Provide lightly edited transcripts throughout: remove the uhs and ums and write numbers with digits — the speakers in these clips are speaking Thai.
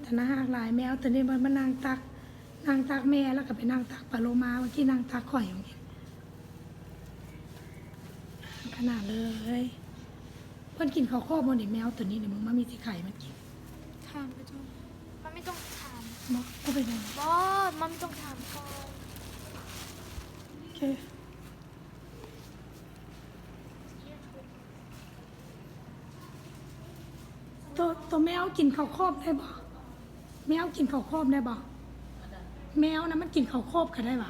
แต่น่าหักหลายแมวตัวนี้มันนางตักแม่แล้วก็ไปนางตักปลาโลมาเมื่อกี้นางตักข่อยเมื่อกี้ขนาดเลยเพิ่นกินข้าวโพดบนดิแมวตัวนี้เนี่ยมึงมามีสิไข่มันกินถามไปจ้ะมันไม่ต้องถามบอก็เป็นไงบอมันไม่ต้องถามก่อนโอเคตัวแมวกินข้าวโพดได้บ่แมวกินข้าวโพดได้บ่แมวนะมันกินข้าวโพดกันได้บ่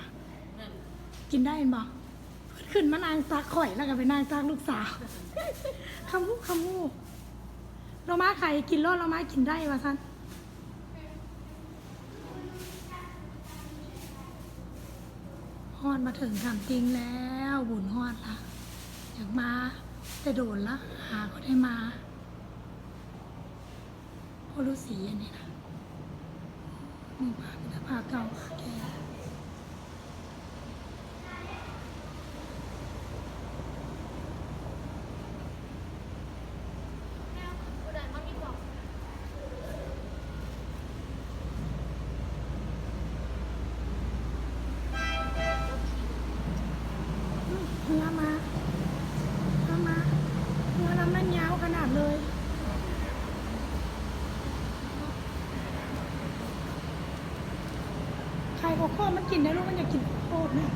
กินได้บ่ขึ้นมานางตาข่อยแล้วก็ไปนางตาลูกสาวคำมูเรามาไข่กินรอดเรามากินได้วะท่านฮอดมาถึงทำจริงแล้วบุญฮอดละอยากมาแต่โดนละหาก็ได้มาพอรู้สีอันนี้นะมึงพาไปพาเก่าแกเนื้อมาเนื้อน้ำมันยาวขนาดเลยไข่ข้าวโพดมันกินได้ลูกมันอยากกินข้าวโพดเนี่ย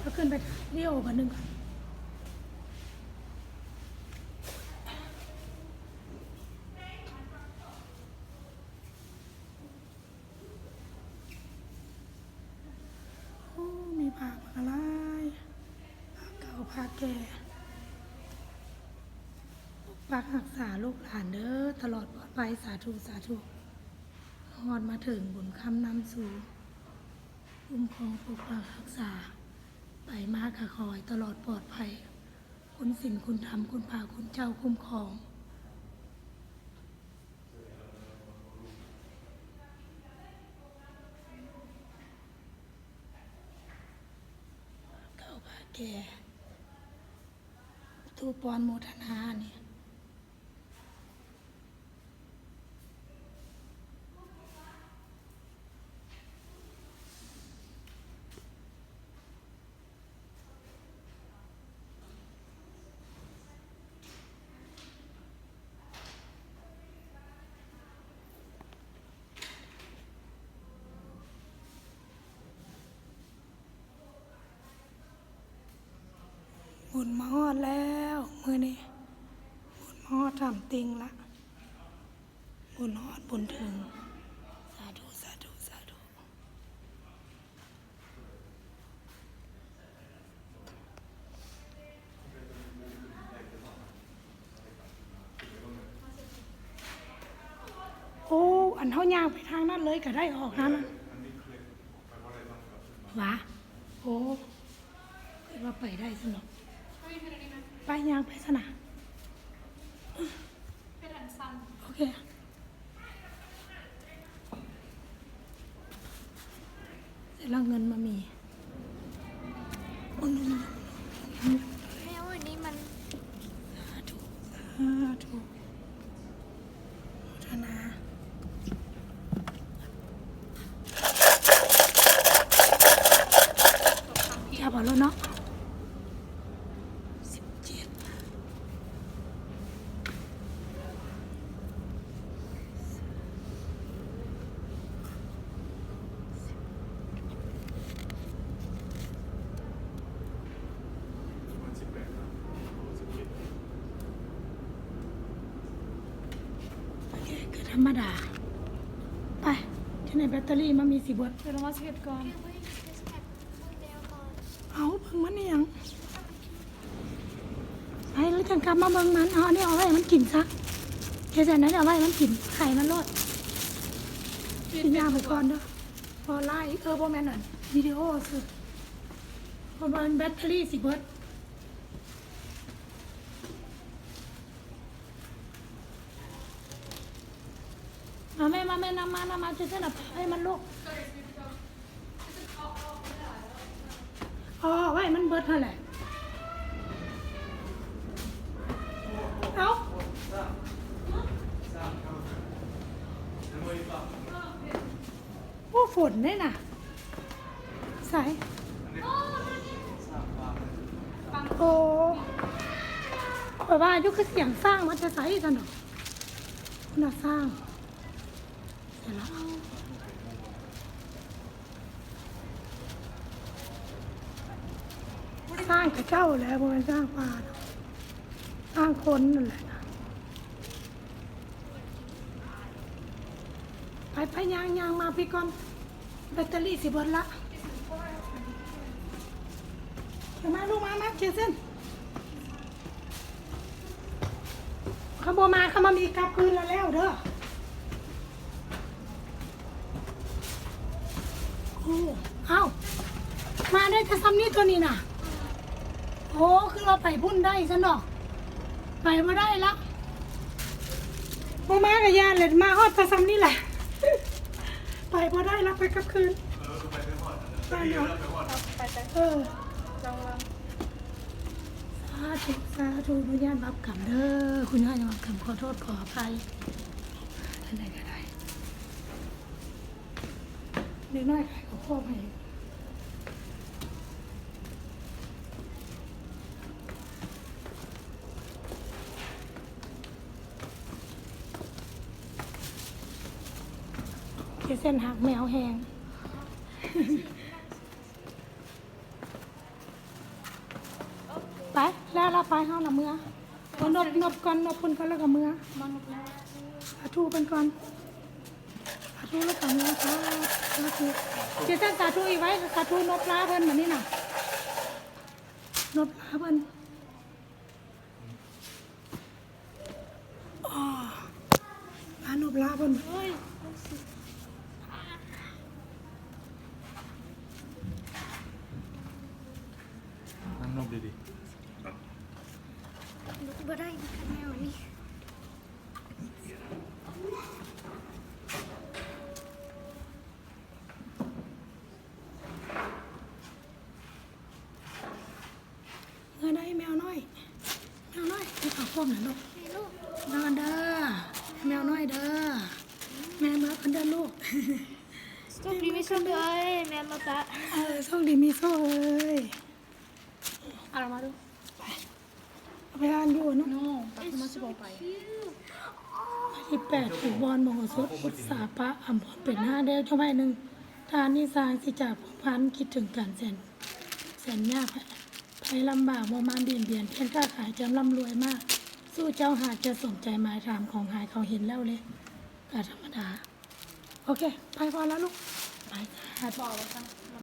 ก็ขึ้นไปเดี่ยวกันหนึ่งก่อนมีผักอะไรผักเก่าผักแก่ปักรักษาลูกหลานเด้อตลอดปลอดภัยสาธุฮอดมาถึงบุญคำนำสู่คุ้มครองปกปักรักษาไปมากค่ะคอยตลอดปลอดภัยคุณศีลคุณธรรมคุณพาคุณเจ้าคุ้มครองเก่าพาแก่ทูปอนโมทนาเนี่ยบุญมาฮอดแล้วมือนี้บุญมาฮอดทำติงละบุญฮอดบุญถึงสาธุโอ้อันเท่ายางไปทางนั้นเลยก็ได้ออกนะวะโอ้คิดว่าไปได้สนุกไปยางไปสนามโอเคเสร็จแล้วเงินมามีแมวอันนี้มันสาธุโมทนาจะบอกแล้วเนาะธรรมดาไปที่ไหนแบตเตอรี่มันมีสีบดเดี๋ยวเรามาเช็ดก่อนเอาเบิ่งมันนี่ยังไอ้แล้วจังกลับมาเบิ่งมันเอาอันนี้เอาไว้มันกินซะแค่นั้นเอาไว้มันกินไข่มันรอดกินยาไปก่อนเด้อพอไล่พอแม่นั่นวิดีโอสุดพอมันแบตเตอรี่สีบดมาแม่นำมาจะให้มันลูกอ๋อไว้ ให้มันเบิดเท่าไหร่เอาโอ้ฝนได้น่ะใส่โอ้ข่อยว่าอยู่คือเสียงสร้างมันจะใส่กันหรอน่าสร้างเสร็จแล้วสร้างกับเจ้าแล้วมันสร้างปลาเนาะสร้างคนนั่นแหละนะไปยางมาพี่ก่อนแบตเตอรี่สิเบิดละมาลูกมาเจสันเขาบอกมาเขามามีกลับคืนแล้วเด้อโอ้เอามาได้จะซ้ำนี่ตัวนี้น่ะโอ้คือเราไปพุ่นได้ซะเนาะไปมาได้ละมากับยาเลยมาฮอดจะซ้ำนี่แหละไปพอได้แล้วไปกลับคืนไปเนาะสาธุพยานบับกรรมเด้อคุณย่าจะบับกรรมขอโทษขออภัยอะไรก็ได้เด็กน้อยใครเขาพ่อให้เส้นหักแมวแหงไปแล้วเราไปห้องละเมื่อนบก่อนนบคนก่อนแล้วก็เมื่อสาธุเป็นก่อนสาธุแล้วก็เมื่อสาธุเจ้าสาธุอีกไว้สาธุนบลาเพิ่นแบบนี้น่ะนบลาเพิ่นอ๋อนบลาเพิ่นเฮ้ยนั่งนบดี ลุกบ่ได้นะคะแมวนี่ เงินได้แมวน้อยให้ขอพวกหน่อยลูก ให้ลูก นอนเด้อแมวน้อยเด้อแม่เมื่อกันเด้อลูก โชคดีไม่โชคดีแม่มาปะ โชคดีมีโชคเลยเอามาดูเอาไปอ่านอยู่เนาะ มาสิบอกไป ที่8ถูกบอลมโหสถอุตสาปะอัมพรเป็น5เดียวเท่าไหร่หนึ่งทานนิสางสิจากผู้พันคิดถึงการแสนยากภัยลำบากโมมานเบียนเพียงค้าขายจำร่ำรวยมาก สู้เจ้าหากจะสนใจหมายถามของหายเขาเห็นแล้วเลยก็ธรรมดา โอเค ไปพอแล้วลูก ไปค่ะ บอกว่า